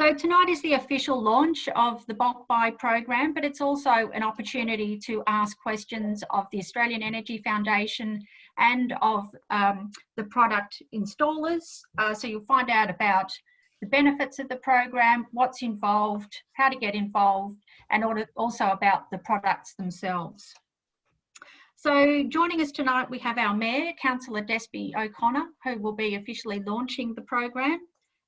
So tonight is the official launch of the bulk buy program, but it's also an opportunity to ask questions of the Australian Energy Foundation and of the product installers. So you'll find out about the benefits of the program, what's involved, how to get involved, and also about the products themselves. So joining us tonight, we have our Mayor, Councillor Despy O'Connor, who will be officially launching the program.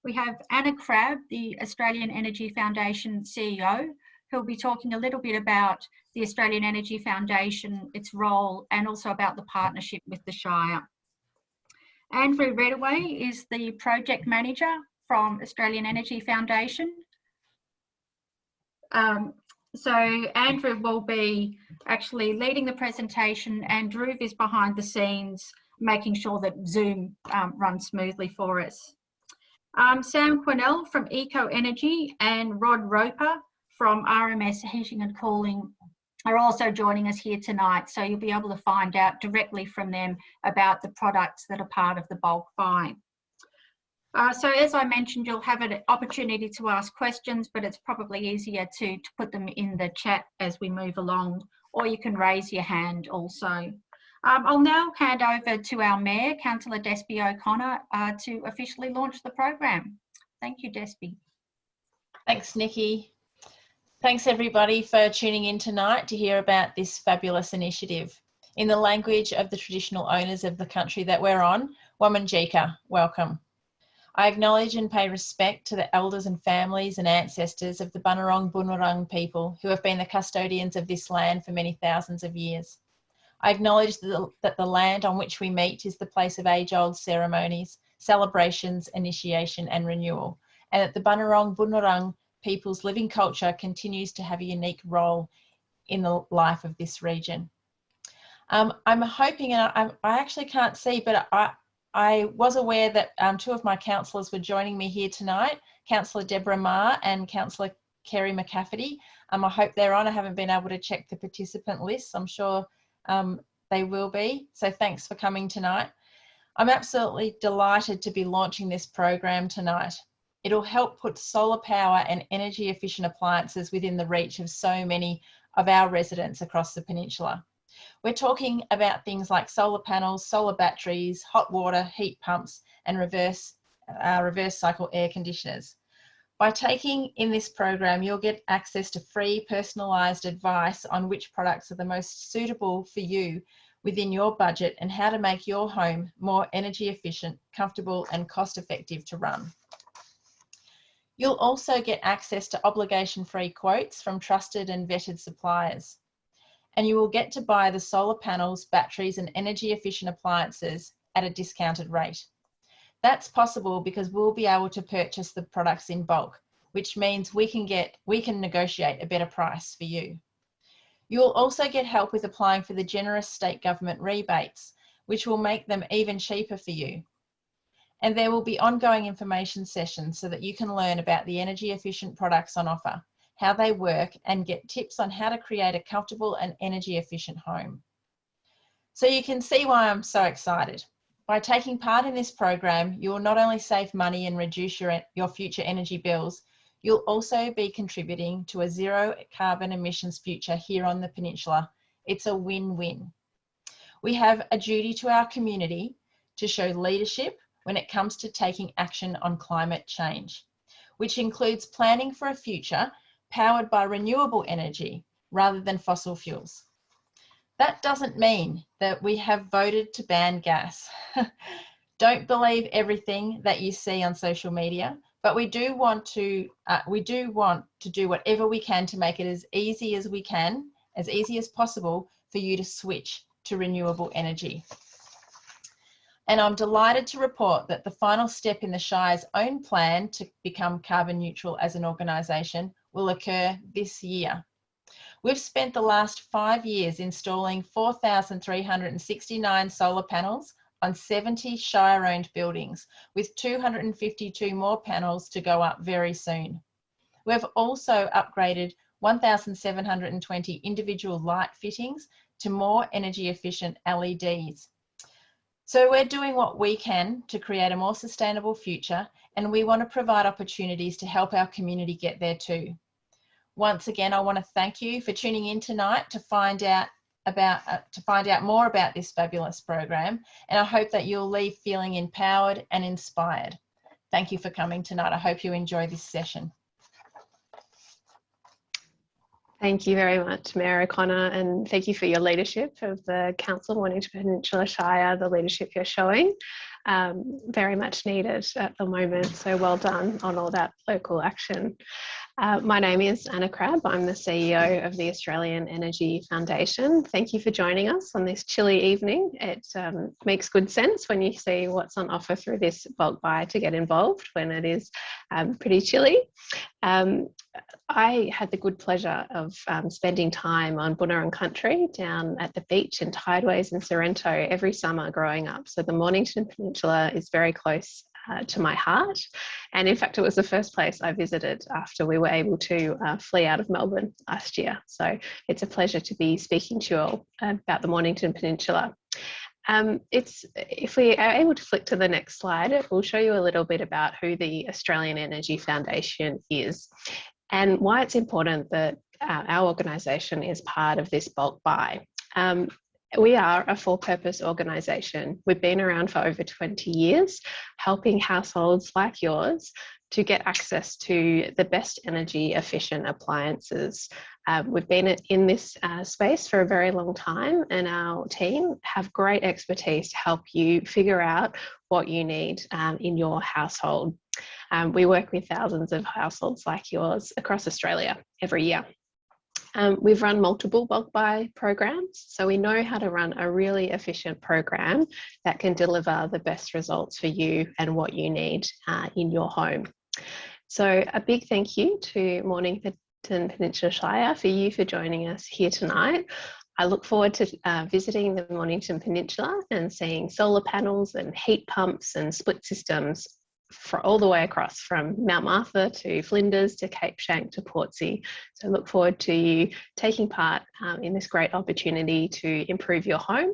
We have Anna Crabb, the Australian Energy Foundation CEO, who will be talking a little bit about the Australian Energy Foundation, its role, and also about the partnership with the Shire. Andrew Redaway is the Project Manager from Australian Energy Foundation. So Andrew will be actually leading the presentation, and Dhruv is behind the scenes, making sure that Zoom runs smoothly for us. Sam Quinnell from ekoenergy and Rod Roper from RMS Heating and Cooling are also joining us here tonight, so you'll be able to find out directly from them about the products that are part of the bulk buy. So as I mentioned, you'll have an opportunity to ask questions, but it's probably easier to put them in the chat as we move along, or you can raise your hand also. I'll now hand over to our Mayor, Councillor Despy O'Connor, to officially launch the program. Thank you, Despy. Thanks, Nikki. Thanks everybody for tuning in tonight to hear about this fabulous initiative. In the language of the traditional owners of the country that we're on, Wamanjika, welcome. I acknowledge and pay respect to the elders and families and ancestors of the Bunurong Bunurong people who have been the custodians of this land for many thousands of years. I acknowledge that the land on which we meet is the place of age-old ceremonies, celebrations, initiation and renewal, and that the Bunurong Bunurong people's living culture continues to have a unique role in the life of this region. I'm hoping, and I actually can't see, but I was aware that two of my councillors were joining me here tonight, Councillor Deborah Marr and Councillor Kerry McCafferty. I hope they're on. I haven't been able to check the participant list. I'm sure they will be. So thanks for coming tonight. I'm absolutely delighted to be launching this program tonight. It'll help put solar power and energy efficient appliances within the reach of so many of our residents across the peninsula. We're talking about things like solar panels, solar batteries, hot water, heat pumps, and reverse cycle air conditioners. By taking in this program, you'll get access to free personalised advice on which products are the most suitable for you within your budget and how to make your home more energy efficient, comfortable, and cost effective to run. You'll also get access to obligation-free quotes from trusted and vetted suppliers. And you will get to buy the solar panels, batteries and energy efficient appliances at a discounted rate. That's possible because we'll be able to purchase the products in bulk, which means we can negotiate a better price for you. You'll also get help with applying for the generous state government rebates, which will make them even cheaper for you. And there will be ongoing information sessions so that you can learn about the energy efficient products on offer, how they work, and get tips on how to create a comfortable and energy efficient home. So you can see why I'm so excited. By taking part in this program, you will not only save money and reduce your future energy bills, you'll also be contributing to a zero carbon emissions future here on the peninsula. It's a win-win. We have a duty to our community to show leadership when it comes to taking action on climate change, which includes planning for a future powered by renewable energy rather than fossil fuels. That doesn't mean that we have voted to ban gas. Don't believe everything that you see on social media, but we do want to do whatever we can to make it as easy as we can, as easy as possible for you to switch to renewable energy. And I'm delighted to report that the final step in the Shire's own plan to become carbon neutral as an organisation will occur this year. We've spent the last 5 years installing 4,369 solar panels on 70 Shire-owned buildings, with 252 more panels to go up very soon. We've also upgraded 1,720 individual light fittings to more energy efficient LEDs. So we're doing what we can to create a more sustainable future, and we want to provide opportunities to help our community get there too. Once again, I want to thank you for tuning in tonight to find out more about this fabulous program, and I hope that you'll leave feeling empowered and inspired. Thank you for coming tonight. I hope you enjoy this session. Thank you very much, Mayor O'Connor, and thank you for your leadership of the Council of Mornington Peninsula Shire, the leadership you're showing. Very much needed at the moment, so well done on all that local action. My name is Anna Crabb. I'm the CEO of the Australian Energy Foundation. Thank you for joining us on this chilly evening. It makes good sense when you see what's on offer through this bulk buy to get involved when it is pretty chilly. I had the good pleasure of spending time on Bunurong country down at the beach in Tideways in Sorrento every summer growing up. So the Mornington Peninsula is very close to my heart. And in fact, it was the first place I visited after we were able to flee out of Melbourne last year. So it's a pleasure to be speaking to you all about the Mornington Peninsula. If we are able to flick to the next slide, it will show you a little bit about who the Australian Energy Foundation is and why it's important that our organisation is part of this bulk buy. We are a for-purpose organisation. We've been around for over 20 years, helping households like yours to get access to the best energy efficient appliances. We've been in this space for a very long time, and our team have great expertise to help you figure out what you need in your household. We work with thousands of households like yours across Australia every year. We've run multiple bulk buy programs, so we know how to run a really efficient program that can deliver the best results for you and what you need in your home. So a big thank you to Mornington Peninsula Shire for you for joining us here tonight. I look forward to visiting the Mornington Peninsula and seeing solar panels and heat pumps and split systems for all the way across from Mount Martha to Flinders to Cape Schanck to Portsea. So I look forward to you taking part in this great opportunity to improve your home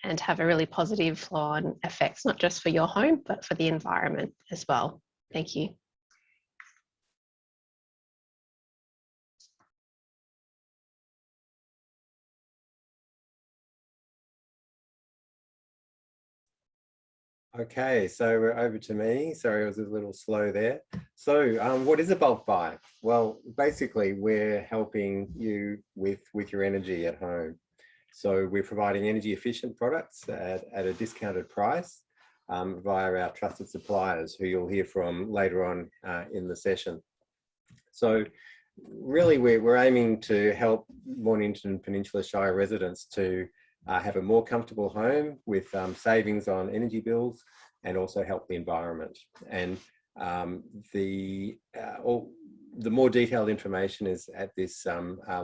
and have a really positive flow-on effects, not just for your home, but for the environment as well. Thank you. Okay, so we're over to me. Sorry, I was a little slow there. So what is a bulk buy? Well, basically, we're helping you with your energy at home. So we're providing energy efficient products at a discounted price via our trusted suppliers, who you'll hear from later on in the session. So really, we're aiming to help Mornington Peninsula Shire residents to have a more comfortable home with savings on energy bills, and also help the environment. And the more detailed information is at this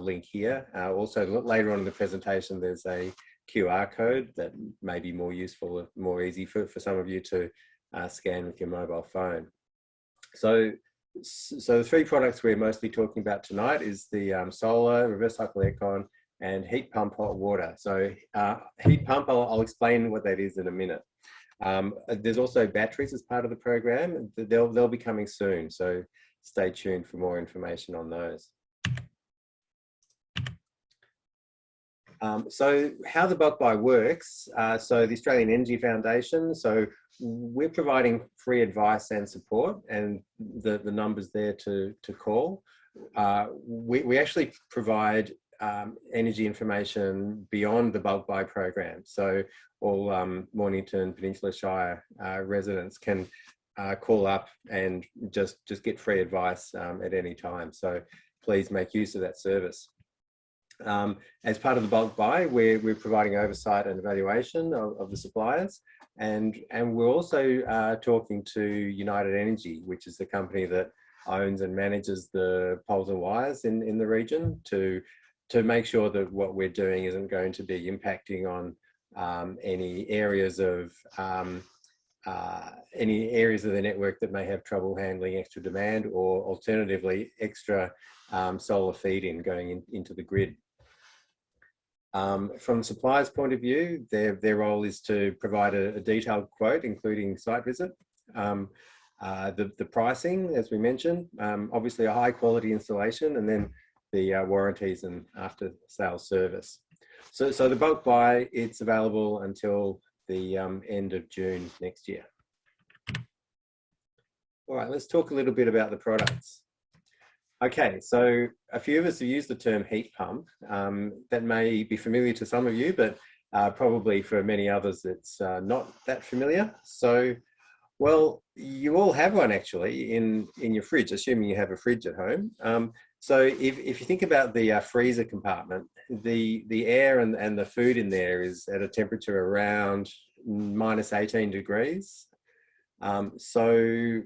link here. Also, later on in the presentation, there's a QR code that may be more useful, more easy for some of you to scan with your mobile phone. So the three products we're mostly talking about tonight is the solar, reverse cycle aircon, and heat pump hot water. So heat pump, I'll explain what that is in a minute. There's also batteries as part of the program. They'll be coming soon, so stay tuned for more information on those. So how the bulk buy works, so the Australian Energy Foundation, so we're providing free advice and support, and the number's there to call. We actually provide energy information beyond the bulk buy program. So all Mornington Peninsula Shire residents can call up and just get free advice at any time. So please make use of that service. As part of the bulk buy, we're providing oversight and evaluation of the suppliers, and we're also talking to United Energy, which is the company that owns and manages the poles and wires in the region, to make sure that what we're doing isn't going to be impacting on any areas of the network that may have trouble handling extra demand, or alternatively extra solar feed-in going into the grid. From the supplier's point of view, their role is to provide a detailed quote, including site visit. the pricing, as we mentioned, obviously a high quality installation, and then the warranties and after sales service. So the bulk buy, it's available until the end of June next year. All right, let's talk a little bit about the products. Okay, so a few of us have used the term heat pump. That may be familiar to some of you, but probably for many others, it's not that familiar. So, well, you all have one actually in your fridge, assuming you have a fridge at home. So if you think about the freezer compartment, the air and the food in there is at a temperature around minus 18 degrees. The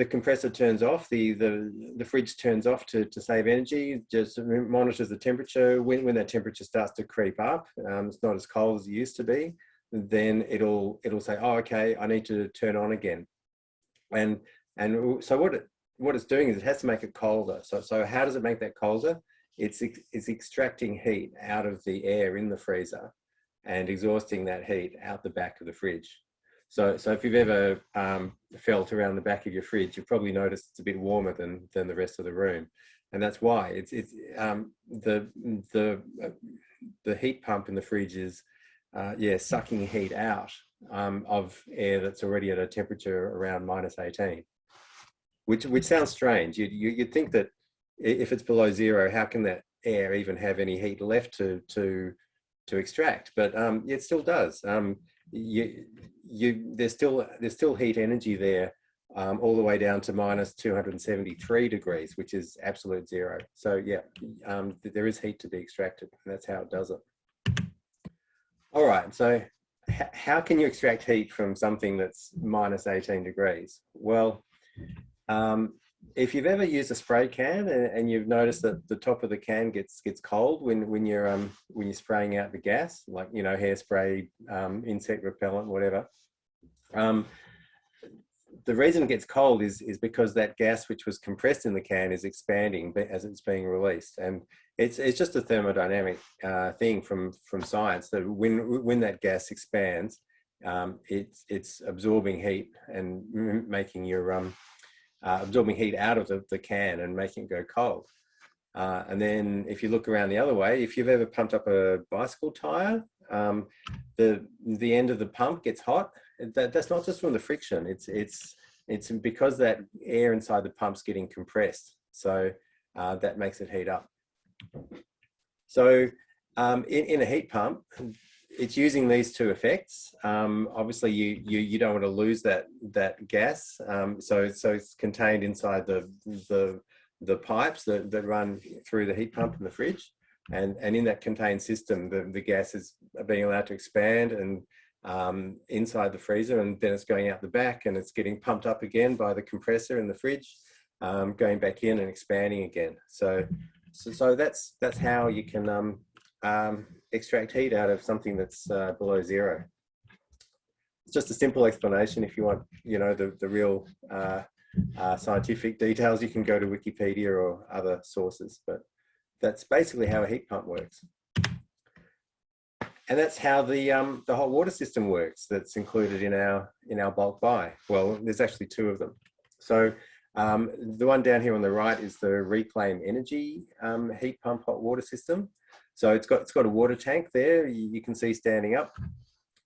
compressor turns off, the fridge turns off to save energy, just monitors the temperature. When that temperature starts to creep up, it's not as cold as it used to be, then it'll say, oh, okay, I need to turn on again. And so what it's doing is it has to make it colder. So how does it make that colder? It's extracting heat out of the air in the freezer and exhausting that heat out the back of the fridge. So if you've ever felt around the back of your fridge, you've probably noticed it's a bit warmer than the rest of the room, and that's why the heat pump in the fridge is sucking heat out of air that's already at a temperature around minus 18, which sounds strange. You'd think that if it's below zero, how can that air even have any heat left to extract? But it still does. There's still heat energy there, all the way down to minus 273 degrees, which is absolute zero. So yeah, there is heat to be extracted, and that's how it does it. All right, so how can you extract heat from something that's minus 18 degrees? Well, if you've ever used a spray can and you've noticed that the top of the can gets cold when you're spraying out the gas, like, you know, hairspray, insect repellent, whatever. The reason it gets cold is because that gas which was compressed in the can is expanding as it's being released, and it's just a thermodynamic thing from science that when that gas expands, it's absorbing heat and making your absorbing heat out of the can and making it go cold. And then if you look around the other way, if you've ever pumped up a bicycle tire, the end of the pump gets hot. That's not just from the friction. It's because that air inside the pump's getting compressed. So that makes it heat up. So in a heat pump, it's using these two effects. Obviously, you don't want to lose that gas. So it's contained inside the pipes that run through the heat pump in the fridge, and in that contained system, the gas is being allowed to expand and inside the freezer, and then it's going out the back, and it's getting pumped up again by the compressor in the fridge, going back in and expanding again. So that's how you can extract heat out of something that's below zero. It's just a simple explanation. If you want, you know, the real scientific details, you can go to Wikipedia or other sources, but that's basically how a heat pump works. And that's how the hot water system works that's included in our bulk buy. Well, there's actually two of them. So the one down here on the right is the Reclaim Energy heat pump hot water system. So it's got a water tank there, you can see standing up,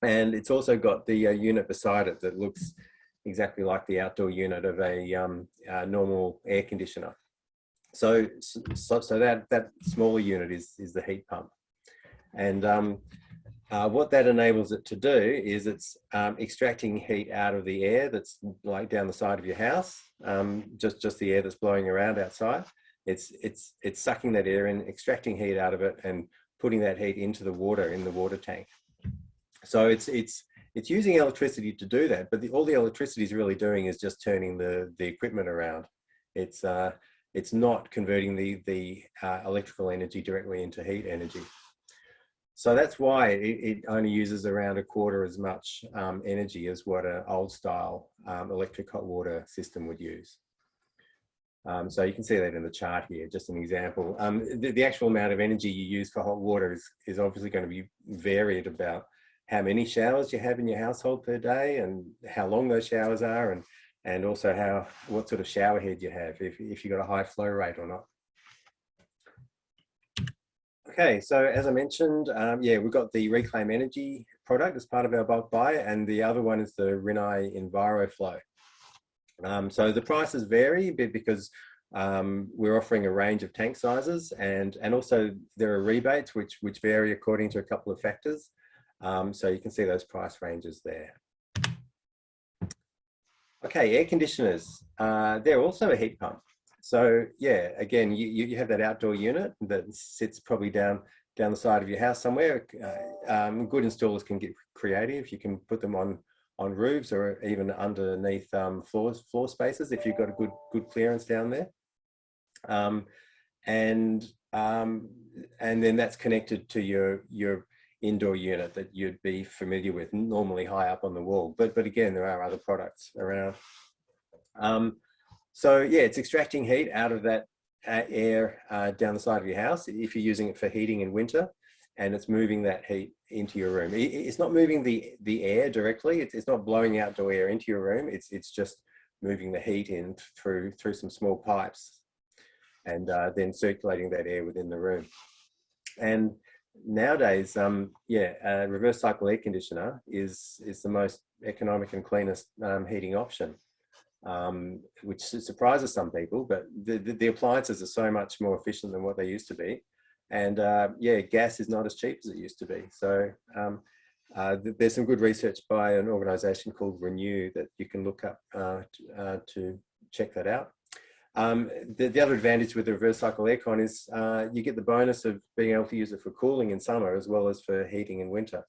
and it's also got the unit beside it that looks exactly like the outdoor unit of a normal air conditioner. So that smaller unit is the heat pump, and what that enables it to do is it's extracting heat out of the air that's like down the side of your house, just the air that's blowing around outside. It's sucking that air in, extracting heat out of it, and putting that heat into the water in the water tank. So it's using electricity to do that, but all the electricity is really doing is just turning the equipment around. It's not converting the electrical energy directly into heat energy. So that's why it only uses around a quarter as much energy as what an old style electric hot water system would use. So you can see that in the chart here, just an example. The actual amount of energy you use for hot water is obviously going to be varied about how many showers you have in your household per day and how long those showers are, and also what sort of shower head you have, if you've got a high flow rate or not. Okay, so as I mentioned, yeah, we've got the Reclaim Energy product as part of our bulk buy, and the other one is the Rinnai EnviroFlow. So the prices vary a bit because we're offering a range of tank sizes, and also there are rebates which vary according to a couple of factors. So you can see those price ranges there. Okay, air conditioners. They're also a heat pump. So yeah, again, you have that outdoor unit that sits probably down the side of your house somewhere. Good installers can get creative. You can put them on roofs or even underneath floor spaces if you've got a good clearance down there. And then that's connected to your indoor unit that you'd be familiar with, normally high up on the wall. But again, there are other products around. So yeah, it's extracting heat out of that air down the side of your house if you're using it for heating in winter, and it's moving that heat into your room. It's not moving the air directly. It's not blowing outdoor air into your room. It's just moving the heat in through some small pipes, and then circulating that air within the room. And nowadays, yeah, a reverse cycle air conditioner is the most economic and cleanest heating option. Which surprises some people, but the appliances are so much more efficient than what they used to be. And yeah, gas is not as cheap as it used to be. So there's some good research by an organization called Renew that you can look up to check that out. The other advantage with the reverse cycle aircon is you get the bonus of being able to use it for cooling in summer as well as for heating in winter.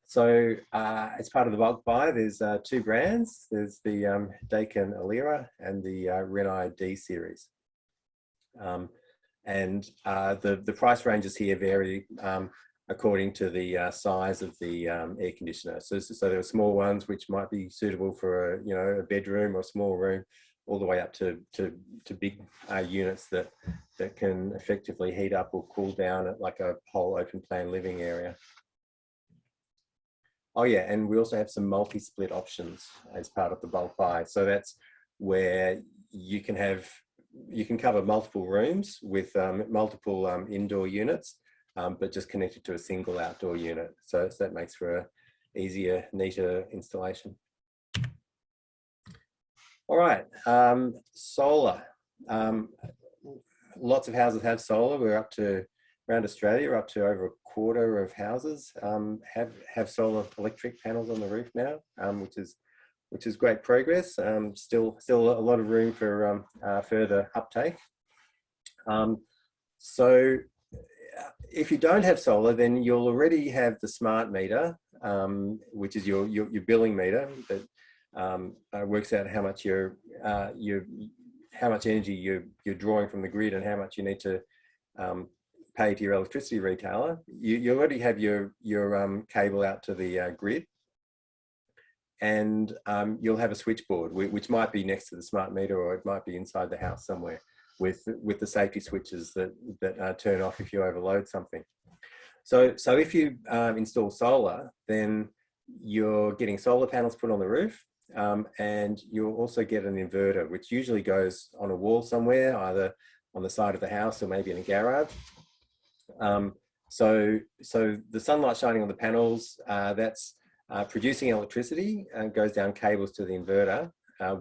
So as part of the bulk buy, there's two brands. There's the Daikin Alira and the Rinnai D series. And the price ranges here vary according to the size of the air conditioner. So there are small ones which might be suitable for a bedroom or a small room, all the way up to big units that can effectively heat up or cool down at like a whole open plan living area. Oh yeah, and we also have some multi-split options as part of the bulk buy. So that's where you can cover multiple rooms with multiple indoor units, but just connected to a single outdoor unit. So that makes for a easier, neater installation. All right, solar. Lots of houses have solar. We're up to, around Australia, we're up to over a quarter of houses have solar electric panels on the roof now, which is great progress. Still a lot of room for further uptake. So if you don't have solar, then you'll already have the smart meter, which is your billing meter that works out how much how much energy you're drawing from the grid and how much you need to pay to your electricity retailer. You already have your cable out to the grid, and you'll have a switchboard which might be next to the smart meter, or it might be inside the house somewhere with the safety switches that turn off if you overload something. So if you install solar, then you're getting solar panels put on the roof, and you'll also get an inverter, which usually goes on a wall somewhere, either on the side of the house or maybe in a garage. So the sunlight shining on the panels, that's producing electricity and goes down cables to the inverter,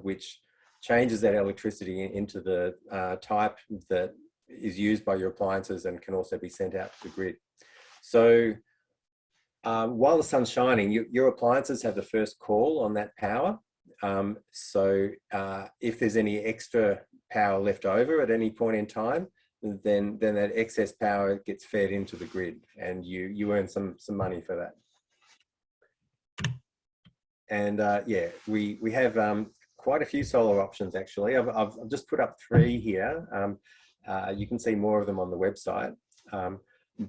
which changes that electricity into the type that is used by your appliances and can also be sent out to the grid. So while the sun's shining, your appliances have the first call on that power. So if there's any extra power left over at any point in time, then that excess power gets fed into the grid, and you earn some money for that. And yeah, we have quite a few solar options actually. I've just put up 3 here. You can see more of them on the website.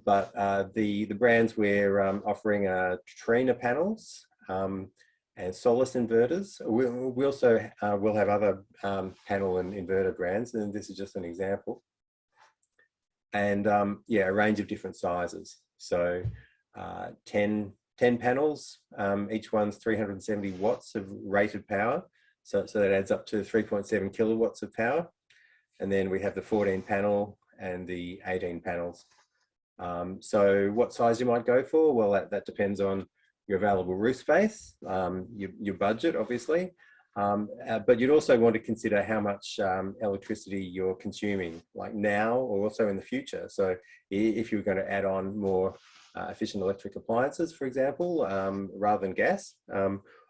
But the brands we're offering are Trina panels and Solis inverters. We also will have other panel and inverter brands, and this is just an example. and yeah, a range of different sizes. So 10 panels, each one's 370 watts of rated power. So that adds up to 3.7 kilowatts of power. And then we have the 14 panel and the 18 panels. So what size you might go for? Well, that depends on your available roof space, your budget, obviously. But you'd also want to consider how much electricity you're consuming, like now or also in the future. So if you were going to add on more efficient electric appliances, for example, rather than gas,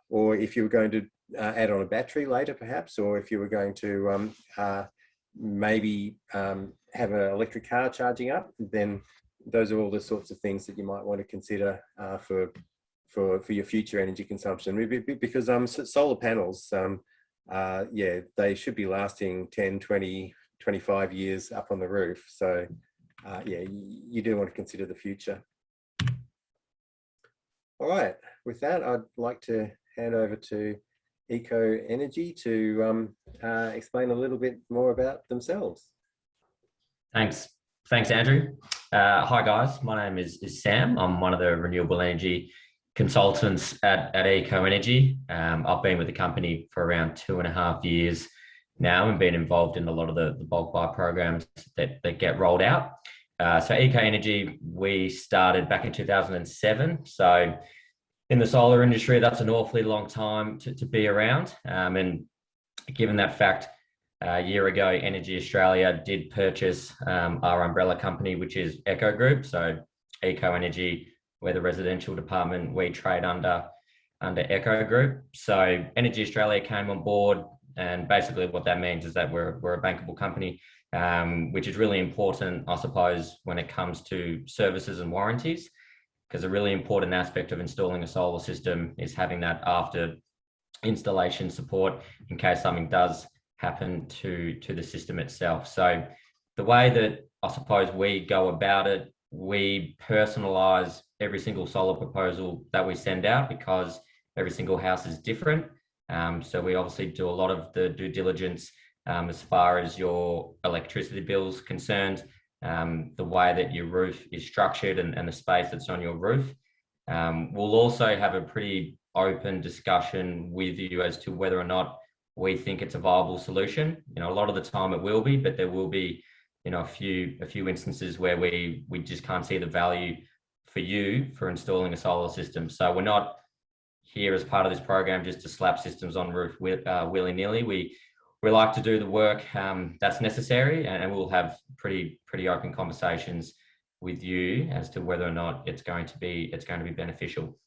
or if you were going to add on a battery later, perhaps, or if you were going to maybe have an electric car charging up, then those are all the sorts of things that you might want to consider for your future energy consumption. Because solar panels, yeah, they should be lasting 10, 20, 25 years up on the roof. So yeah, you do want to consider the future. All right, with that, I'd like to hand over to ekoenergy to explain a little bit more about themselves. Thanks, Andrew. Hi guys, my name is Sam. I'm one of the renewable energy consultants at ekoenergy. I've been with the company for around 2.5 years now and been involved in a lot of the bulk buy programs that get rolled out. So ekoenergy, we started back in 2007. So in the solar industry, that's an awfully long time to be around. And given that fact, a year ago, Energy Australia did purchase our umbrella company, which is Eco Group. So ekoenergy, we're the residential department, we trade under Eco Group. So Energy Australia came on board, and basically what that means is that we're a bankable company, which is really important, I suppose, when it comes to services and warranties, because a really important aspect of installing a solar system is having that after installation support in case something does happen to the system itself. So the way that I suppose we go about it, we personalize every single solar proposal that we send out because every single house is different. So we obviously do a lot of the due diligence as far as your electricity bills concerned, the way that your roof is structured and the space that's on your roof. We'll also have a pretty open discussion with you as to whether or not we think it's a viable solution. You know, a lot of the time it will be, but there will be, you know, a few instances where we just can't see the value for you for installing a solar system. So we're not here as part of this program just to slap systems on roof willy-nilly. We like to do the work that's necessary, and we'll have pretty open conversations with you as to whether or not it's going to be beneficial.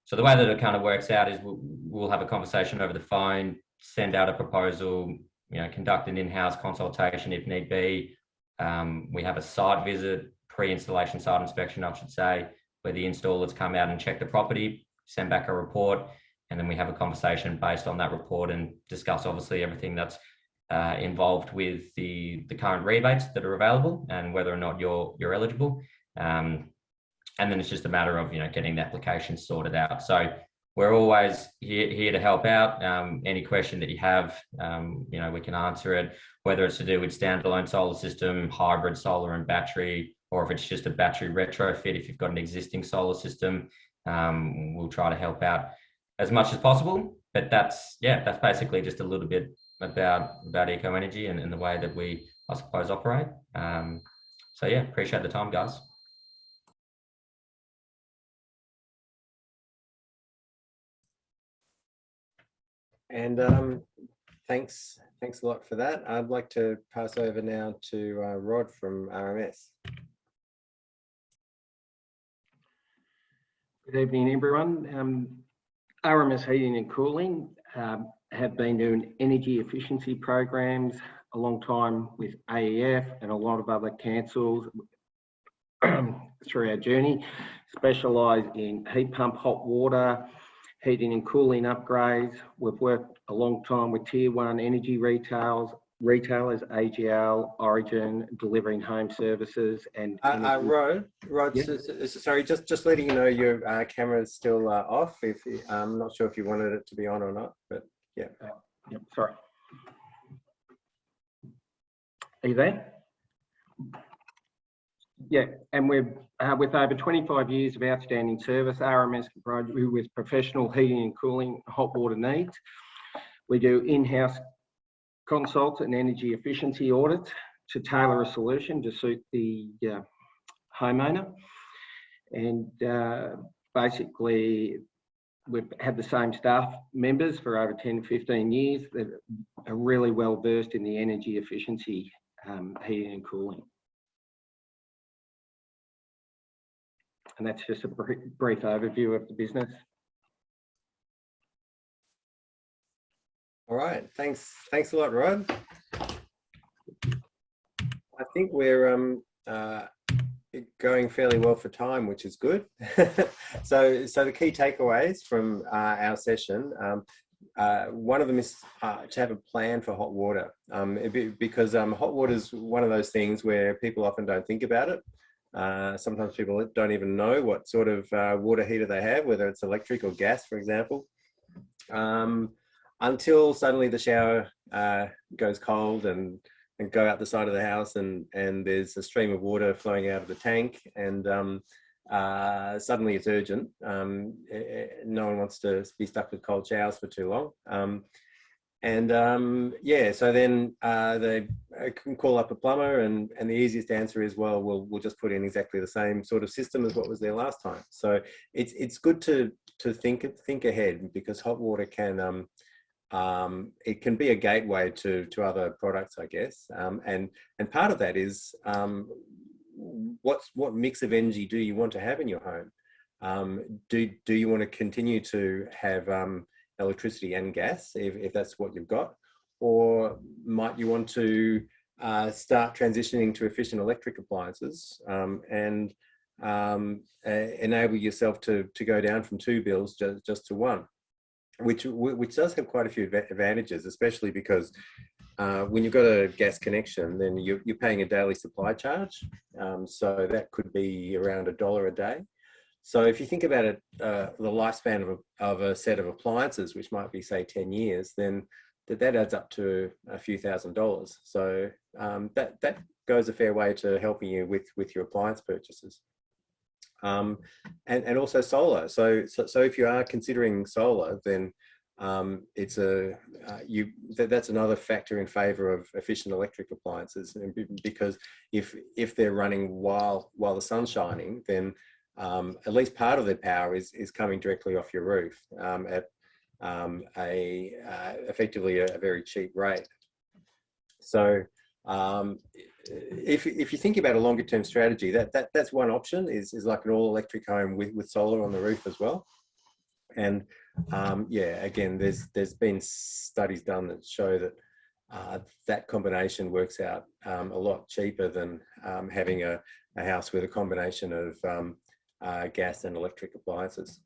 So the way that it kind of works out is we'll have a conversation over the phone, send out a proposal, you know, conduct an in-house consultation if need be. We have a site visit, pre-installation site inspection, I should say, where the installers come out and check the property, send back a report, and then we have a conversation based on that report and discuss obviously everything that's involved with the current rebates that are available and whether or not you're eligible. And then it's just a matter of, you know, getting the application sorted out. So we're always here to help out. Any question that you have, you know, we can answer it, whether it's to do with standalone solar system, hybrid solar and battery, or if it's just a battery retrofit. If you've got an existing solar system, we'll try to help out as much as possible. But that's basically just a little bit about ekoenergy and the way that we, I suppose, operate. So yeah, appreciate the time, guys. And thanks a lot for that. I'd like to pass over now to Rod from RMS. Good evening, everyone. RMS Heating and Cooling have been doing energy efficiency programs a long time with AEF and a lot of other councils through our journey. Specialise in heat pump hot water, heating and cooling upgrades. We've worked a long time with tier 1 energy retailers, AGL, Origin, delivering home services and Rod, yeah. Sorry, just letting you know your camera is still off. If I'm not sure if you wanted it to be on or not, but yeah. Yep, sorry. Are you there? Yeah, and we're with over 25 years of outstanding service, RMS can provide you with professional heating and cooling, hot water needs. We do in-house consult and energy efficiency audits to tailor a solution to suit the homeowner. And basically, we've had the same staff members for over 10, 15 years that are really well versed in the energy efficiency heating and cooling. And that's just a brief overview of the business. All right, thanks a lot, Rod. I think we're going fairly well for time, which is good. So the key takeaways from our session, one of them is to have a plan for hot water, because hot water is one of those things where people often don't think about it. Sometimes people don't even know what sort of water heater they have, whether it's electric or gas, for example, until suddenly the shower goes cold and go out the side of the house and there's a stream of water flowing out of the tank, and suddenly it's urgent. No one wants to be stuck with cold showers for too long. Yeah, so then they can call up a plumber, and the easiest answer is, well, we'll just put in exactly the same sort of system as what was there last time. So it's good to think ahead, because hot water can it can be a gateway to other products, I guess. And part of that is what mix of energy do you want to have in your home? Do you want to continue to have electricity and gas, if that's what you've got, or might you want to start transitioning to efficient electric appliances and enable yourself to go down from 2 bills just to 1, which does have quite a few advantages, especially because when you've got a gas connection, then you're paying a daily supply charge, so that could be around $1 a day. So if you think about it, the lifespan of a set of appliances, which might be, say, 10 years, then that adds up to a few $1,000s. So that goes a fair way to helping you with your appliance purchases. And also solar. So if you are considering solar, then it's that's another factor in favour of efficient electric appliances, because if they're running while the sun's shining, then at least part of their power is coming directly off your roof at effectively a very cheap rate. So if you think about a longer term strategy, that's one option, is like an all electric home with solar on the roof as well. And yeah, again, there's been studies done that show that that combination works out a lot cheaper than having a house with a combination of gas and electric appliances.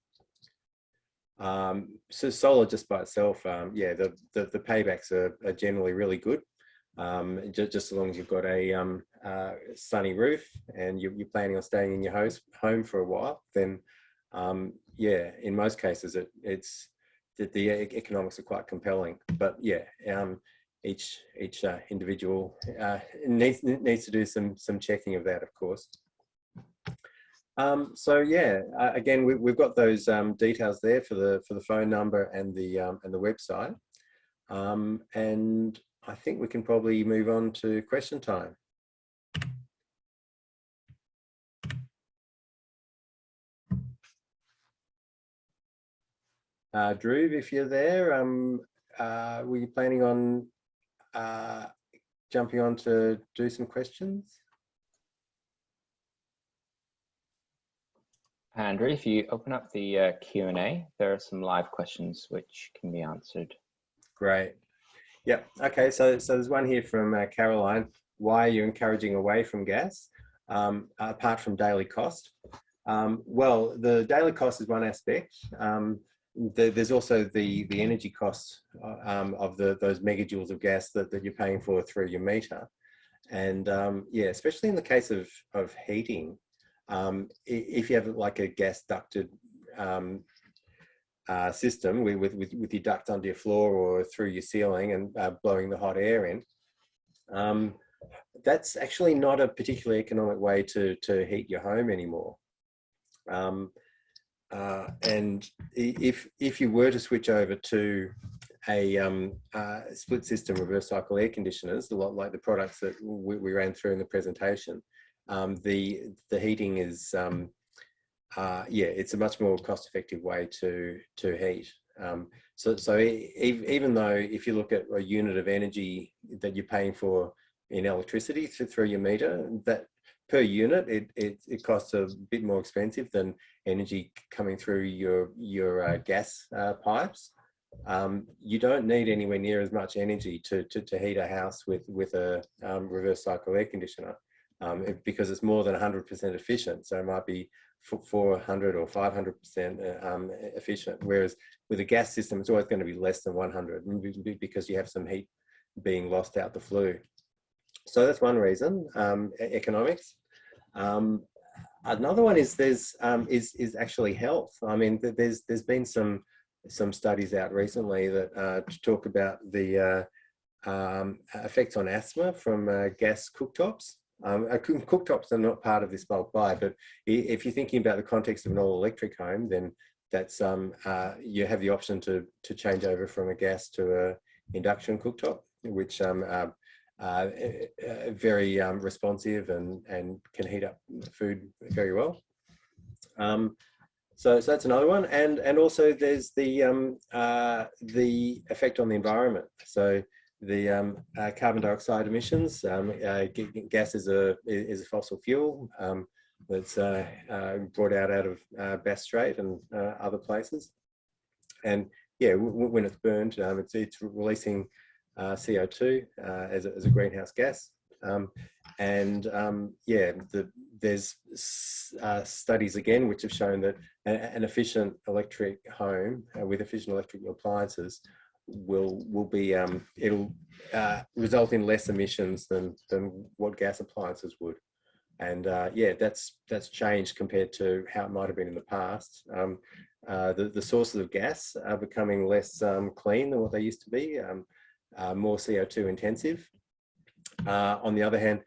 So solar just by itself, yeah, the paybacks are generally really good. Just as long as you've got a sunny roof and you're planning on staying in your home for a while, then yeah, in most cases it's the economics are quite compelling. But yeah, each individual needs to do some checking of that, of course. So yeah, again, we've got those details there for the phone number and the website, and I think we can probably move on to question time. Drew, if you're there, were you planning on jumping on to do some questions? Andrew, if you open up the Q&A, there are some live questions which can be answered. Great. Yeah. Okay. So there's one here from Caroline. Why are you encouraging away from gas, apart from daily cost? Well, the daily cost is one aspect. There's also the energy costs of those megajoules of gas that you're paying for through your meter, and yeah, especially in the case of heating. If you have like a gas ducted system with your duct under your floor or through your ceiling and blowing the hot air in, That's actually not a particularly economic way to heat your home anymore. And if you were to switch over to a split system reverse cycle air conditioners, a lot like the products that we ran through in the presentation, the heating is it's a much more cost-effective way to heat. So even though if you look at a unit of energy that you're paying for in electricity through your meter, that per unit it costs a bit more expensive than energy coming through your gas pipes. You don't need anywhere near as much energy to heat a house with a reverse cycle air conditioner, because it's more than 100% efficient. So it might be 400 or 500% efficient, whereas with a gas system it's always going to be less than 100 because you have some heat being lost out the flue. So that's one reason, economics. Another one is actually health. I mean, there's been some studies out recently that talk about the effects on asthma from gas cooktops. Cooktops are not part of this bulk buy, but if you're thinking about the context of an all-electric home, then that's you have the option to change over from a gas to a induction cooktop, which very responsive and can heat up food very well. So that's another one, and also there's the effect on the environment. So the carbon dioxide emissions. Gas is a fossil fuel that's brought out of Bass Strait and other places, and yeah, when it's burned, it's releasing CO2 as a greenhouse gas, there's studies again which have shown that an efficient electric home with efficient electric appliances will be it'll result in less emissions than what gas appliances would, and that's changed compared to how it might have been in the past. The sources of gas are becoming less clean than what they used to be. More CO2 intensive. On the other hand,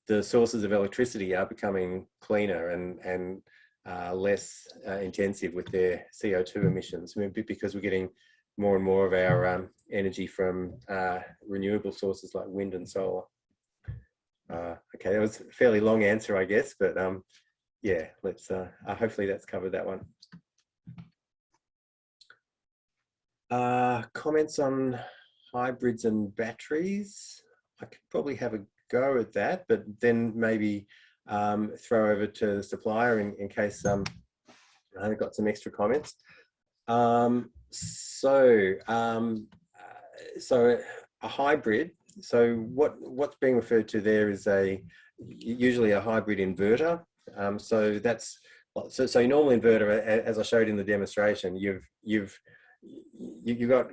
the sources of electricity are becoming cleaner and less intensive with their CO2 emissions. I mean, because we're getting more and more of our energy from renewable sources like wind and solar. Okay, that was a fairly long answer, I guess, but yeah, let's hopefully that's covered that one. Comments on hybrids and batteries. I could probably have a go at that, but then maybe throw over to the supplier in case I've got some extra comments. So a hybrid. So what's being referred to there is usually a hybrid inverter. So that's so your normal inverter, as I showed in the demonstration, you've got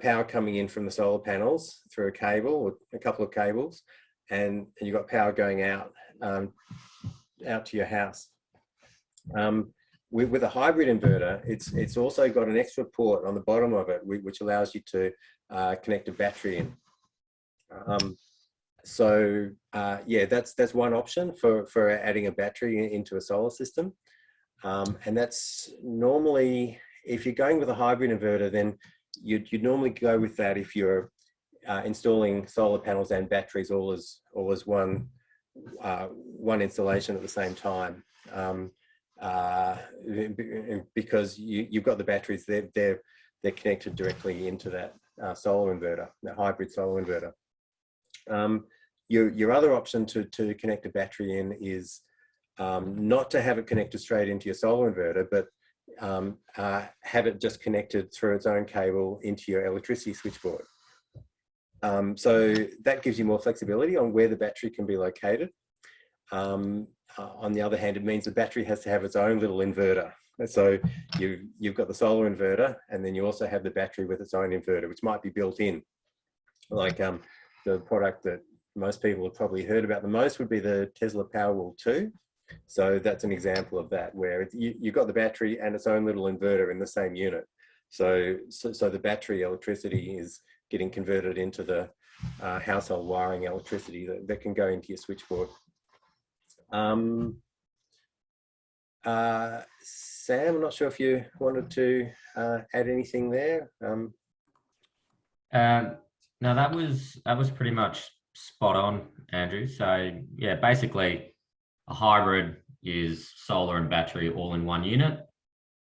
power coming in from the solar panels through a cable or a couple of cables, and you've got power going out to your house. With a hybrid inverter, it's also got an extra port on the bottom of it, which allows you to connect a battery in. That's one option for adding a battery into a solar system, and that's normally, if you're going with a hybrid inverter, then you'd normally go with that if you're installing solar panels and batteries all as one installation at the same time, because you've got the batteries, they're connected directly into that solar inverter, that hybrid solar inverter. Your other option to connect a battery in is not to have it connected straight into your solar inverter, but have it just connected through its own cable into your electricity switchboard. So that gives you more flexibility on where the battery can be located. On the other hand, it means the battery has to have its own little inverter. So you've got the solar inverter, and then you also have the battery with its own inverter, which might be built in. Like the product that most people have probably heard about the most would be the Tesla Powerwall 2. So that's an example of that, where you've got the battery and its own little inverter in the same unit. So the battery electricity is getting converted into the household wiring electricity that can go into your switchboard. Sam, I'm not sure if you wanted to add anything there. No, that was pretty much spot on, Andrew. So yeah, basically a hybrid is solar and battery all in one unit,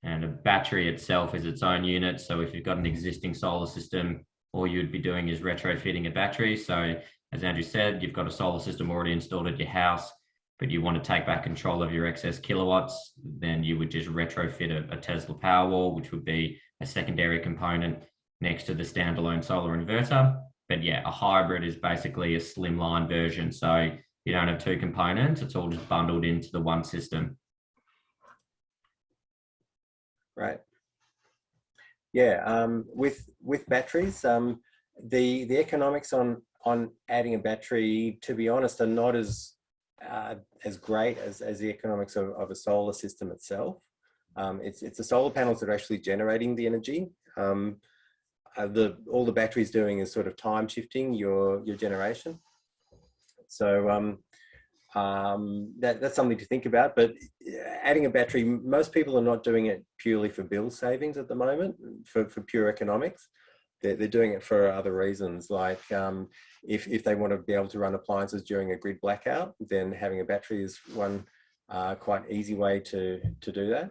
and a battery itself is its own unit. So if you've got an existing solar system, all you'd be doing is retrofitting a battery. So as Andrew said, you've got a solar system already installed at your house, but you want to take back control of your excess kilowatts, then you would just retrofit a Tesla Powerwall, which would be a secondary component next to the standalone solar inverter. But yeah, a hybrid is basically a slimline version. So you don't have two components, it's all just bundled into the one system. Right. Yeah, with batteries, the economics on adding a battery, to be honest, are not as great as the economics of a solar system itself. It's the solar panels that are actually generating the energy. All the battery's doing is sort of time shifting your generation. So that's something to think about. But adding a battery, most people are not doing it purely for bill savings at the moment, for pure economics. They're doing it for other reasons, like if they want to be able to run appliances during a grid blackout, then having a battery is one quite easy way to do that.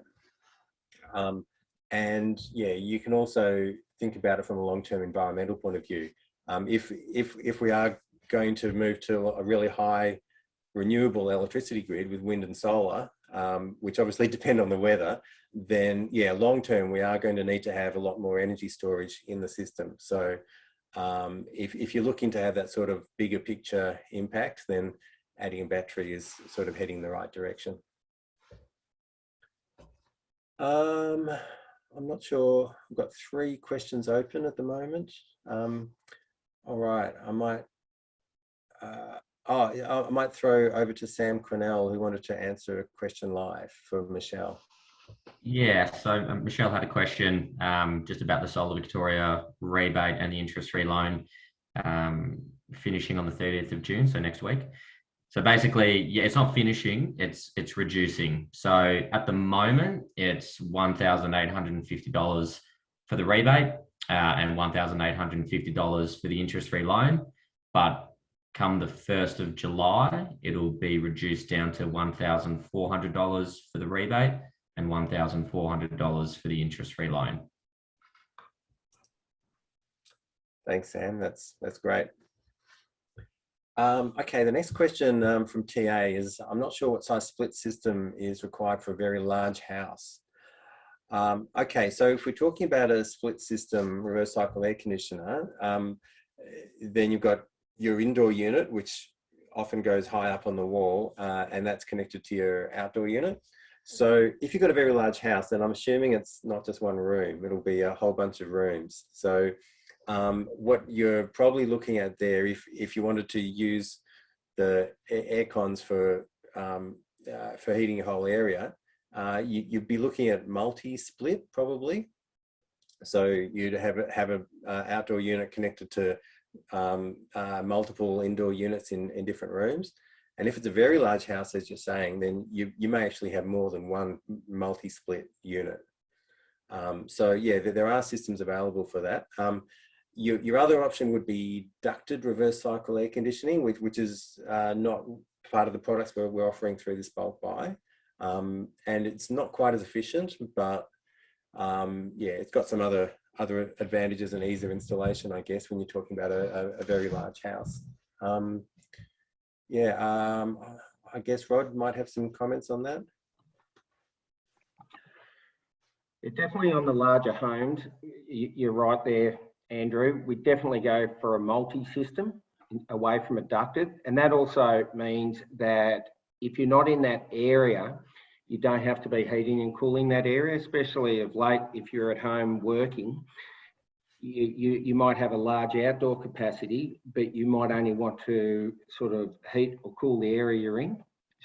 And yeah, you can also think about it from a long-term environmental point of view. If we are going to move to a really high renewable electricity grid with wind and solar, which obviously depend on the weather, then yeah, long term we are going to need to have a lot more energy storage in the system. So if you're looking to have that sort of bigger picture impact, then adding a battery is sort of heading the right direction. I'm not sure. I've got 3 questions open at the moment. All right, I might throw over to Sam Quinnell, who wanted to answer a question live for Michelle. Yeah, so Michelle had a question just about the Solar Victoria rebate and the interest-free loan finishing on the 30th of June, so next week. So basically, yeah, it's not finishing, it's reducing. So at the moment, it's $1,850 for the rebate and $1,850 for the interest-free loan. But come the 1st of July, it'll be reduced down to $1,400 for the rebate and $1,400 for the interest-free loan. Thanks, Sam. That's great. Okay, the next question from TA is, I'm not sure what size split system is required for a very large house. Okay, so if we're talking about a split system reverse cycle air conditioner, then you've got your indoor unit, which often goes high up on the wall, and that's connected to your outdoor unit. So if you've got a very large house, then I'm assuming it's not just one room, it'll be a whole bunch of rooms. So what you're probably looking at there, if you wanted to use the aircons for heating your whole area, you'd be looking at multi-split probably. So you'd have a outdoor unit connected to multiple indoor units in different rooms. And if it's a very large house, as you're saying, then you may actually have more than one multi-split unit. So yeah, there are systems available for that. Your other option would be ducted reverse cycle air conditioning, which is not part of the products we're offering through this bulk buy. And it's not quite as efficient, but yeah, it's got some other advantages and ease of installation, I guess, when you're talking about a very large house. Yeah, I guess Rod might have some comments on that. Yeah, definitely on the larger homes, you're right there, Andrew. We definitely go for a multi-system away from a ducted. And that also means that if you're not in that area, you don't have to be heating and cooling that area, especially of late if you're at home working. You might have a large outdoor capacity, but you might only want to sort of heat or cool the area you're in.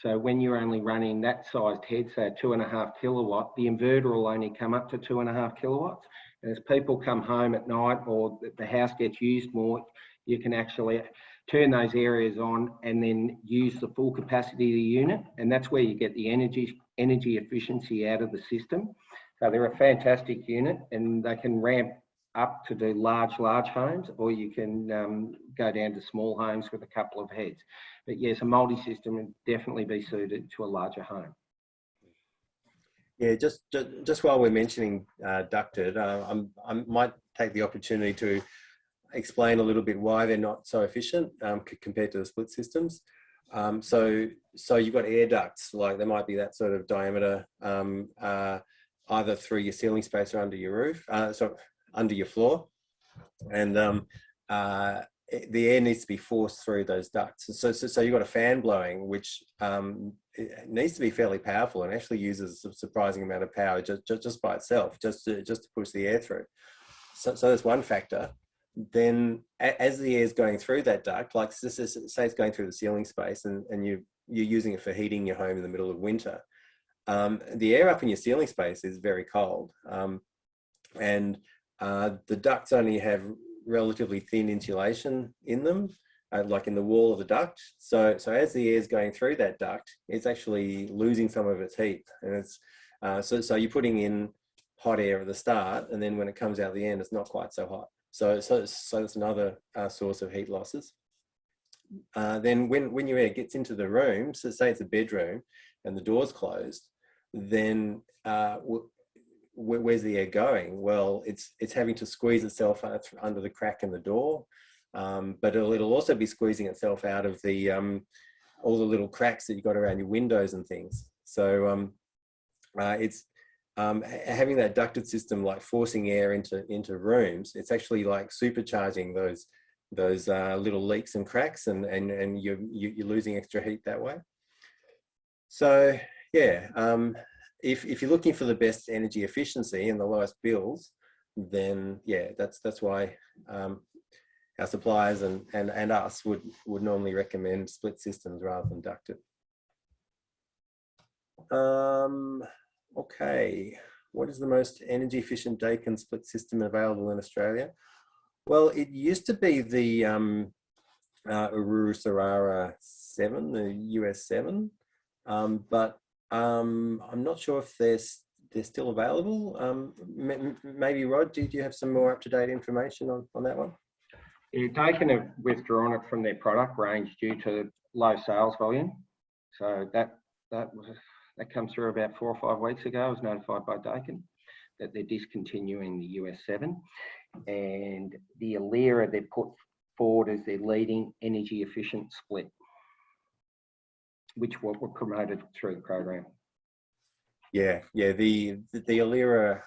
So when you're only running that sized head, say 2.5 kilowatt, the inverter will only come up to 2.5 kilowatts. As people come home at night or the house gets used more, you can actually turn those areas on and then use the full capacity of the unit. And that's where you get the energy efficiency out of the system. So they're a fantastic unit, and they can ramp up to do large homes, or you can go down to small homes with a couple of heads. But yes, a multi-system would definitely be suited to a larger home. Yeah, just while we're mentioning ducted, I might take the opportunity to explain a little bit why they're not so efficient compared to the split systems. So you've got air ducts, like there might be that sort of diameter either through your ceiling space or under your roof, so under your floor, and the air needs to be forced through those ducts. So you've got a fan blowing, which it needs to be fairly powerful and actually uses a surprising amount of power just by itself, just to push the air through. So that's one factor. Then as the air is going through that duct, like say it's going through the ceiling space and you're using it for heating your home in the middle of winter, the air up in your ceiling space is very cold, and the ducts only have relatively thin insulation in them, like in the wall of the duct. So as the air is going through that duct, it's actually losing some of its heat, and it's so you're putting in hot air at the start, and then when it comes out the end, it's not quite so hot. So that's another source of heat losses. Then when your air gets into the room, so say it's a bedroom and the door's closed, then where's the air going? Well, it's having to squeeze itself out under the crack in the door, but it'll also be squeezing itself out of the all the little cracks that you've got around your windows and things. So it's having that ducted system, like forcing air into rooms, it's actually like supercharging those little leaks and cracks, and you're losing extra heat that way. So yeah, if you're looking for the best energy efficiency and the lowest bills, then yeah, that's why our suppliers and us would normally recommend split systems rather than ducted. Okay, what is the most energy efficient Dakin split system available in Australia? Well, it used to be the Ururu Sarara 7, the US 7, but I'm not sure if they're still available. Maybe Rod, do you have some more up-to-date information on that one? Yeah, Dakin have withdrawn it from their product range due to low sales volume. So that comes through about 4 or 5 weeks ago. I was notified by Dakin that they're discontinuing the US 7, and the Alira they've put forward as their leading energy efficient split, which were promoted through the program. Yeah, the Alira,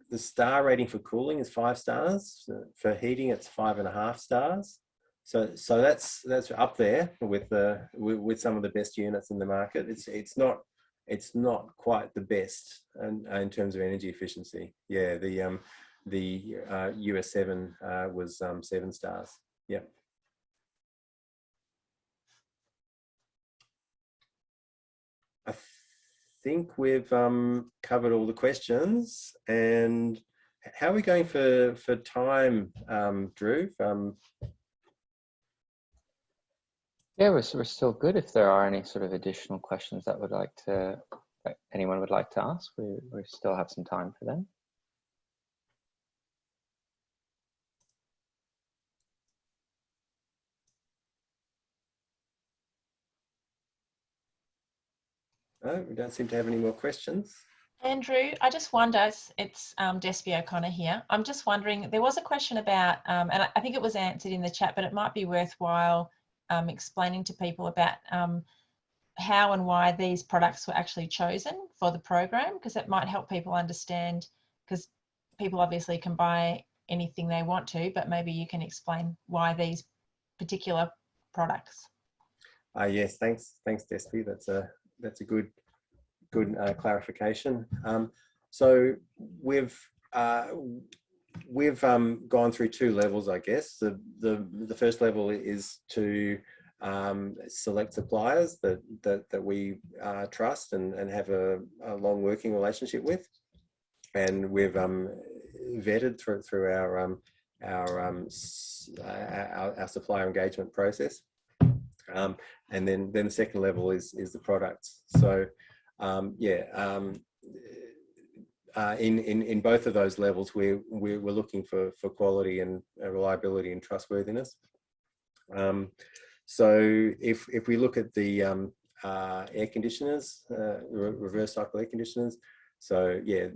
the star rating for cooling is 5 stars. For heating, it's 5.5 stars. So that's up there with some of the best units in the market. It's not quite the best in terms of energy efficiency. Yeah, the US 7 was 7 stars. Yeah. I think we've covered all the questions. And how are we going for time, Drew? Yeah, we're still good. If there are any sort of additional questions that anyone would like to ask, we still have some time for them. No, we don't seem to have any more questions. Andrew, I just wonder, it's Despy O'Connor here. I'm just wondering, there was a question about, and I think it was answered in the chat, but it might be worthwhile explaining to people about how and why these products were actually chosen for the program, because it might help people understand, because people obviously can buy anything they want to, but maybe you can explain why these particular products. Yes, thanks Despy. That's a good clarification. So we've gone through 2 levels, I guess. The first level is to select suppliers that we trust and have a long working relationship with. and we've vetted through our supplier engagement process. And then the second level is the products. So in both of those levels, we're looking for quality and reliability and trustworthiness. So if we look at the air conditioners, reverse cycle air conditioners, so yeah,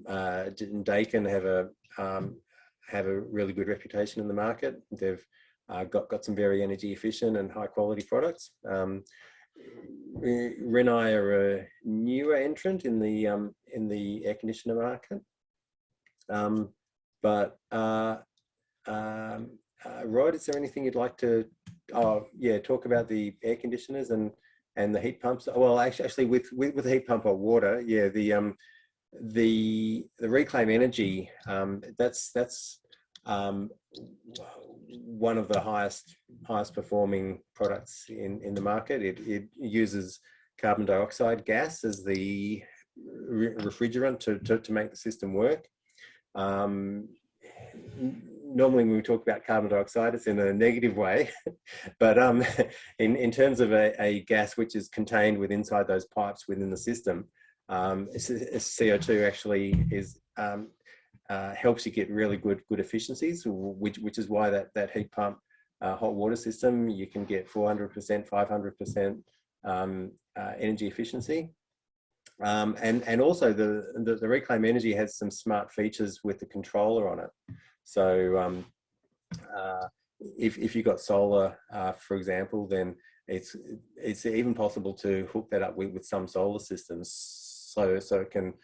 Dakin have a really good reputation in the market. They've got some very energy efficient and high quality products. Renai are a newer entrant in the air conditioner market. Rod, is there anything you'd like to talk about the air conditioners and the heat pumps? Well, actually with the heat pump hot water, yeah, the Reclaim Energy, that's one of the highest performing products in the market. It uses carbon dioxide gas as the refrigerant to make the system work. Normally when we talk about carbon dioxide, it's in a negative way, but in terms of a gas which is contained inside those pipes within the system, CO2 actually is helps you get really good efficiencies, which is why that heat pump hot water system, you can get 400%, 500% energy efficiency. And also the Reclaim Energy has some smart features with the controller on it. So if you've got solar, for example, then it's even possible to hook that up with some solar systems, so it can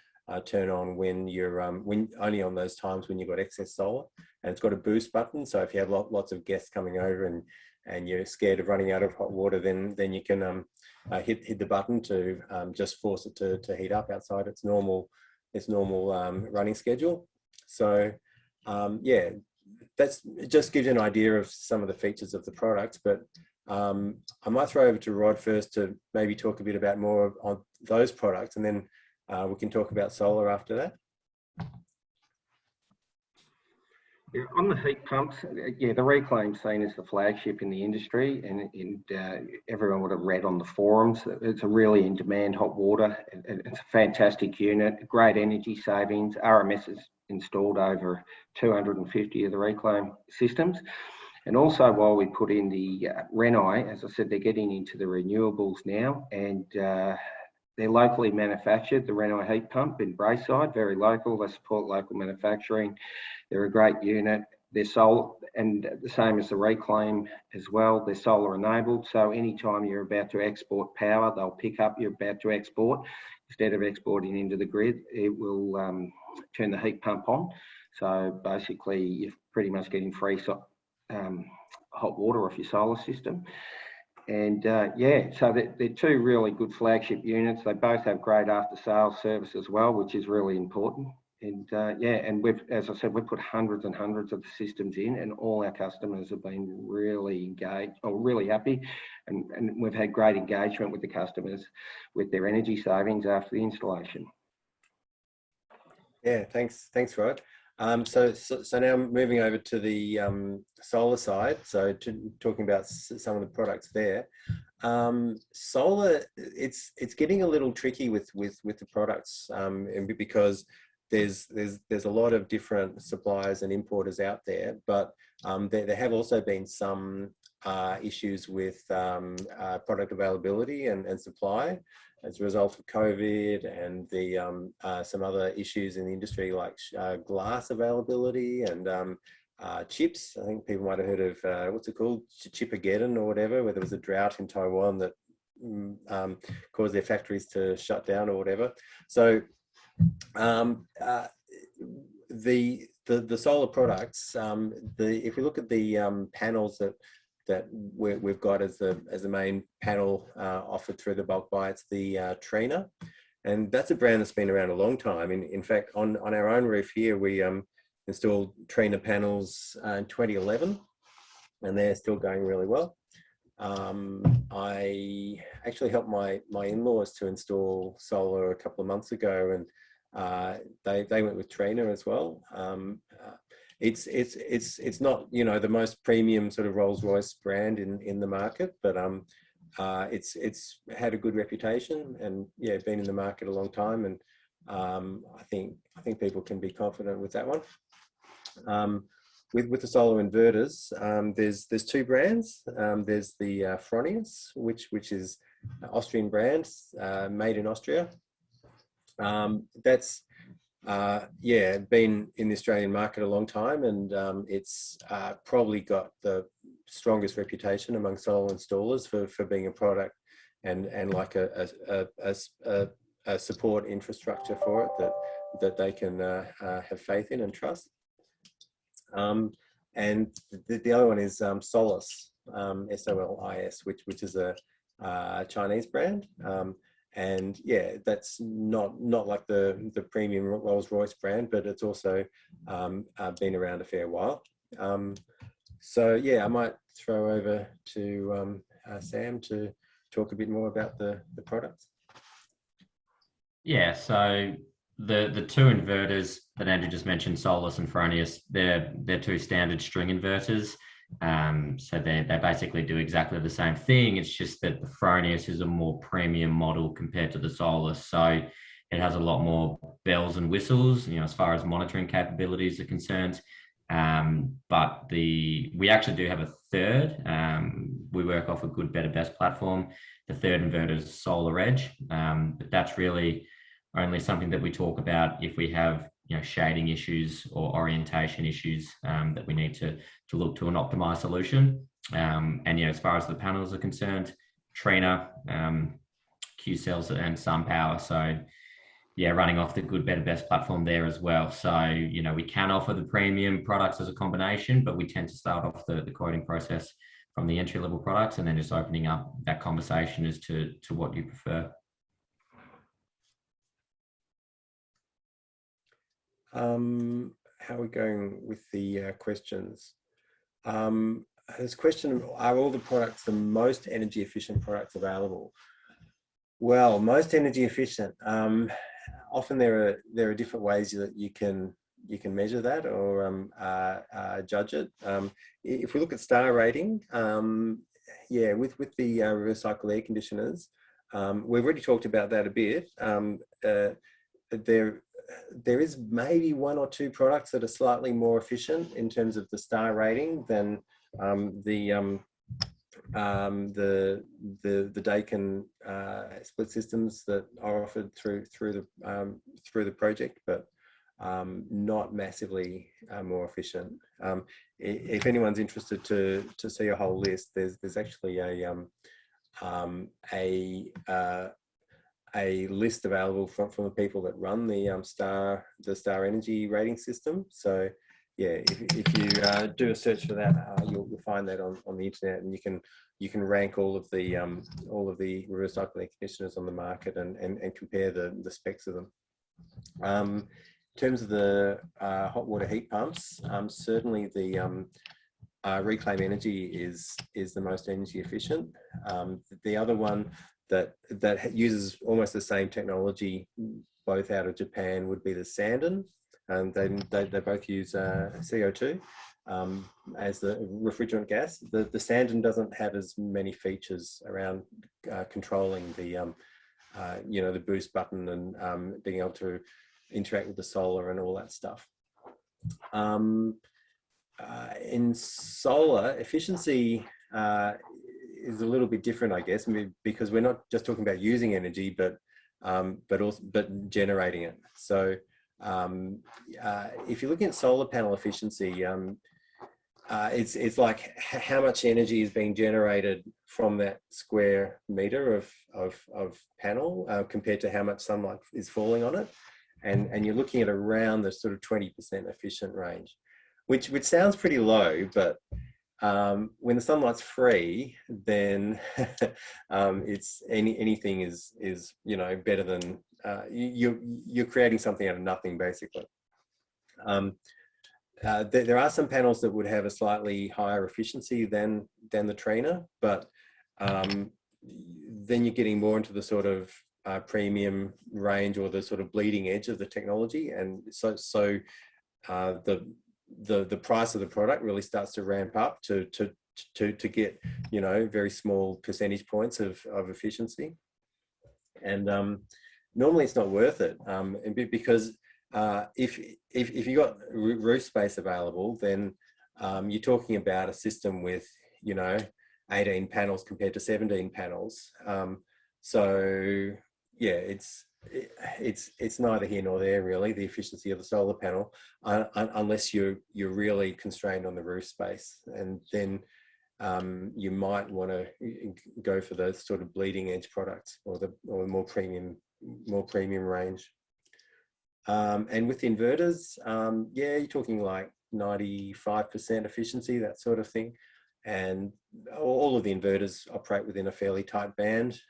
turn on when you're only on those times when you've got excess solar. And it's got a boost button, so if you have lots of guests coming over and you're scared of running out of hot water, then you can hit the button to just force it to heat up outside its normal running schedule. So yeah, it just gives you an idea of some of the features of the product. But I might throw over to Rod first to maybe talk a bit about more on those products, and then we can talk about solar after that. Yeah, on the heat pumps, yeah, the Reclaim's seen as the flagship in the industry, and everyone would have read on the forums that it's a really in-demand hot water. It's a fantastic unit, great energy savings. RMS has installed over 250 of the Reclaim systems. And also, while we put in the Renai, as I said, they're getting into the renewables now, and they're locally manufactured, the Renai heat pump in Braeside, very local. They support local manufacturing. They're a great unit. They're solar, and the same as the Reclaim as well, they're solar enabled. So anytime you're about to export power, they'll pick up you're about to export. Instead of exporting into the grid, it will turn the heat pump on. So basically, you're pretty much getting free hot water off your solar system. And yeah, so they're two really good flagship units. They both have great after-sales service as well, which is really important. And yeah, and as I said, we've put hundreds and hundreds of systems in, and all our customers have been really engaged or really happy. And we've had great engagement with the customers with their energy savings after the installation. Yeah, thanks, Rod. So now moving over to the solar side. So talking about some of the products there. Solar, it's getting a little tricky with the products, because there's a lot of different suppliers and importers out there, but there have also been some issues with product availability and supply as a result of COVID and the some other issues in the industry, like glass availability and chips. I think people might have heard of what's it called, Chipageddon or whatever, where there was a drought in Taiwan that caused their factories to shut down or whatever. So the solar products, if we look at the panels that we've got as the main panel offered through the bulk buy, it's the Trina, and that's a brand that's been around a long time. In fact, on our own roof here, we installed Trina panels in 2011, and they're still going really well. I actually helped my in-laws to install solar a couple of months ago, and they went with Trina as well. It's not, you know, the most premium sort of Rolls-Royce brand in the market, but it's had a good reputation, and yeah, been in the market a long time, and I think people can be confident with that one. With the solar inverters, there's two brands. There's the Fronius, which is an Austrian brand, made in Austria. That's yeah, been in the Australian market a long time, and it's probably got the strongest reputation among solar installers for being a product and like a support infrastructure for it that they can have faith in and trust. And the other one is Solis, SOLIS, which is a Chinese brand. And yeah, that's not like the premium Rolls-Royce brand, but it's also been around a fair while. So yeah, I might throw over to Sam to talk a bit more about the products. Yeah, so the two inverters that Andrew just mentioned, Solis and Fronius, they're two standard string inverters. So they basically do exactly the same thing. It's just that the Fronius is a more premium model compared to the Solis. So it has a lot more bells and whistles, you know, as far as monitoring capabilities are concerned. But we actually do have a third. We work off a good, better, best platform. The third inverter is Solar Edge, but that's really only something that we talk about if we have, you know, shading issues or orientation issues that we need to look to an optimized solution. And yeah, as far as the panels are concerned, Trina, Q cells and SunPower. So yeah, running off the good, better, best platform there as well. So, you know, we can offer the premium products as a combination, but we tend to start off the quoting process from the entry level products and then just opening up that conversation as to what you prefer. How are we going with the questions? There's a question, are all the products the most energy efficient products available? Well, most energy efficient. Often there are different ways that you can measure that or judge it. If we look at star rating, yeah, with the reverse cycle air conditioners, we've already talked about that a bit. There is maybe one or two products that are slightly more efficient in terms of the star rating than the Dakin split systems that are offered through the project, but not massively more efficient. If anyone's interested to see a whole list, there's actually a list available from the people that run the Star Energy rating system. So yeah, if you do a search for that, you'll find that on the internet, and you can rank all of the reverse cycle air conditioners on the market and compare the specs of them. In terms of the hot water heat pumps, certainly the Reclaim Energy is the most energy efficient. The other one that uses almost the same technology, both out of Japan, would be the Sanden, and they both use CO2 as the refrigerant gas. The Sanden doesn't have as many features around controlling the you know, the boost button and being able to interact with the solar and all that stuff. In solar, efficiency is a little bit different, I guess, because we're not just talking about using energy, but generating it. So if you're looking at solar panel efficiency, it's like how much energy is being generated from that square meter of panel compared to how much sunlight is falling on it, and you're looking at around the sort of 20% efficient range, which sounds pretty low, but when the sunlight's free, then it's anything is you know, better than you're creating something out of nothing, basically. There are some panels that would have a slightly higher efficiency than the Trina, but then you're getting more into the sort of premium range or the sort of bleeding edge of the technology, and so the price of the product really starts to ramp up to get, you know, very small percentage points of efficiency. And normally it's not worth it, because if you got roof space available, then you're talking about a system with, you know, 18 panels compared to 17 panels. So yeah, it's neither here nor there really, the efficiency of the solar panel, unless you're really constrained on the roof space, and then you might want to go for those sort of bleeding edge products, or the more premium range. And with inverters, yeah, you're talking like 95% efficiency, that sort of thing. And all of the inverters operate within a fairly tight band.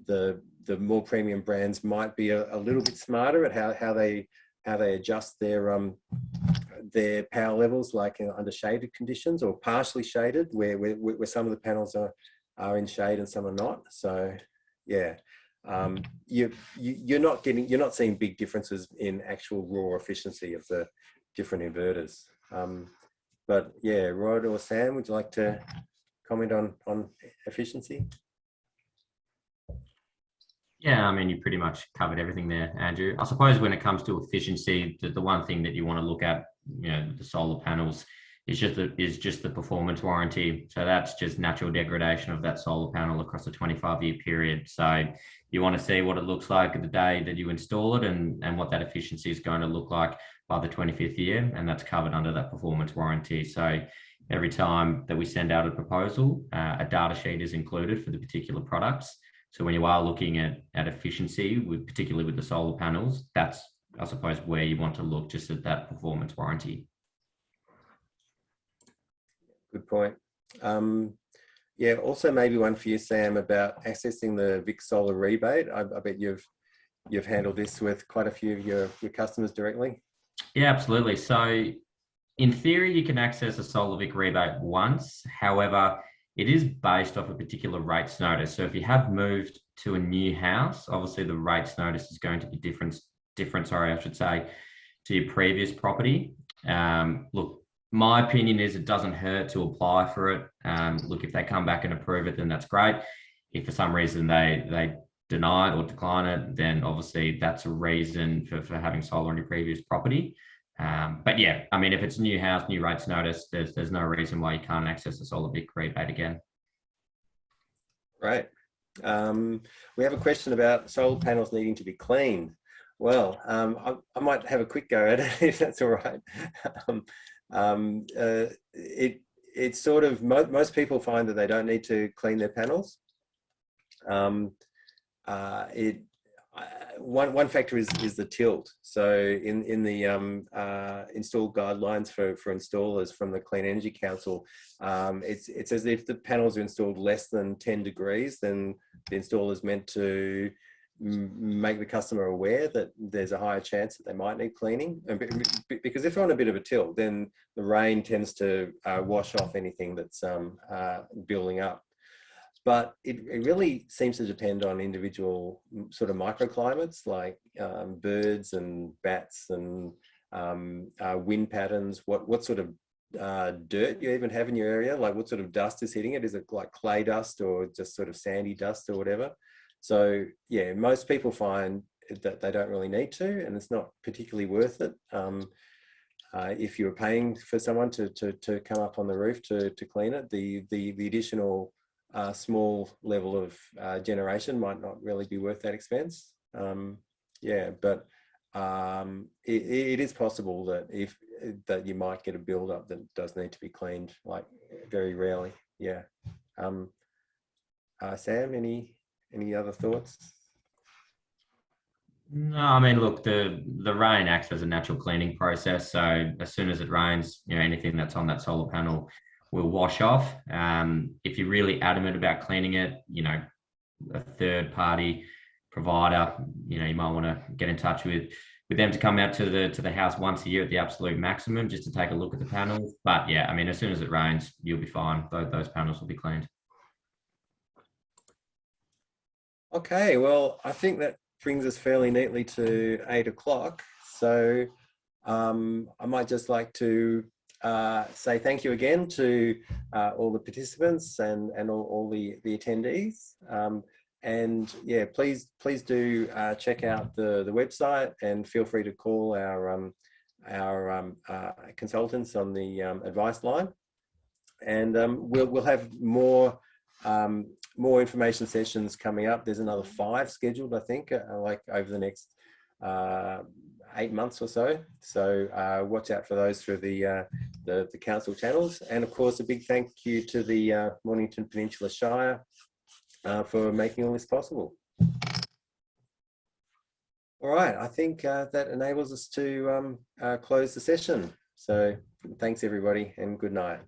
The more premium brands might be a little bit smarter at how they adjust their power levels, like under shaded conditions or partially shaded, where some of the panels are in shade and some are not. So yeah, you're not seeing big differences in actual raw efficiency of the different inverters. But yeah, Rod or Sam, would you like to comment on efficiency? Yeah, I mean, you pretty much covered everything there, Andrew. I suppose when it comes to efficiency, the one thing that you want to look at, you know, the solar panels is just the performance warranty. So that's just natural degradation of that solar panel across a 25-year period. So you want to see what it looks like the day that you install it, and what that efficiency is going to look like by the 25th year, and that's covered under that performance warranty. So every time that we send out a proposal, a data sheet is included for the particular products. So when you are looking at efficiency, particularly with the solar panels, that's, I suppose, where you want to look, just at that performance warranty. Good point. Yeah, also maybe one for you, Sam, about accessing the Vic Solar rebate. I bet you've handled this with quite a few of your customers directly. Yeah, absolutely. So in theory, you can access a Solar Vic rebate once. However, it is based off a particular rates notice. So if you have moved to a new house, obviously the rates notice is going to be different, I should say, to your previous property. Look, my opinion is it doesn't hurt to apply for it. Look, if they come back and approve it, then that's great. If for some reason they deny it or decline it, then obviously that's a reason for having solar on your previous property. But yeah, I mean, if it's a new house, new rates notice, there's no reason why you can't access the Solar Vic rebate again. Right. We have a question about solar panels needing to be cleaned. Well, I might have a quick go at it if that's all right. It's sort of, most people find that they don't need to clean their panels. One factor is the tilt. So in the install guidelines for installers from the Clean Energy Council, it's as if the panels are installed less than 10 degrees, then the installer is meant to make the customer aware that there's a higher chance that they might need cleaning. And because if they're on a bit of a tilt, then the rain tends to wash off anything that's building up. But it really seems to depend on individual sort of microclimates, like birds and bats and wind patterns, what sort of dirt you even have in your area, like what sort of dust is hitting it. Is it like clay dust or just sort of sandy dust or whatever? So yeah, most people find that they don't really need to, and it's not particularly worth it. If you're paying for someone to come up on the roof to clean it, the additional small level of generation might not really be worth that expense. Yeah, but it is possible that you might get a build-up that does need to be cleaned, like very rarely. Yeah. Sam, any other thoughts? No, I mean, look, the rain acts as a natural cleaning process. So as soon as it rains, you know, anything that's on that solar panel will wash off. If you're really adamant about cleaning it, you know, a third party provider, you know, you might want to get in touch with them to come out to the house once a year at the absolute maximum, just to take a look at the panels. But yeah, I mean, as soon as it rains, you'll be fine. Those panels will be cleaned. Okay, well, I think that brings us fairly neatly to 8 o'clock. So I might just like to say thank you again to all the participants and all the attendees. And yeah, please do check out the website, and feel free to call our consultants on the advice line. And we'll have more information sessions coming up. There's another 5 scheduled, I think, like over the next 8 months or so. So watch out for those through the council channels. And of course, a big thank you to the Mornington Peninsula Shire for making all this possible. All right, I think that enables us to close the session. So thanks everybody, and good night.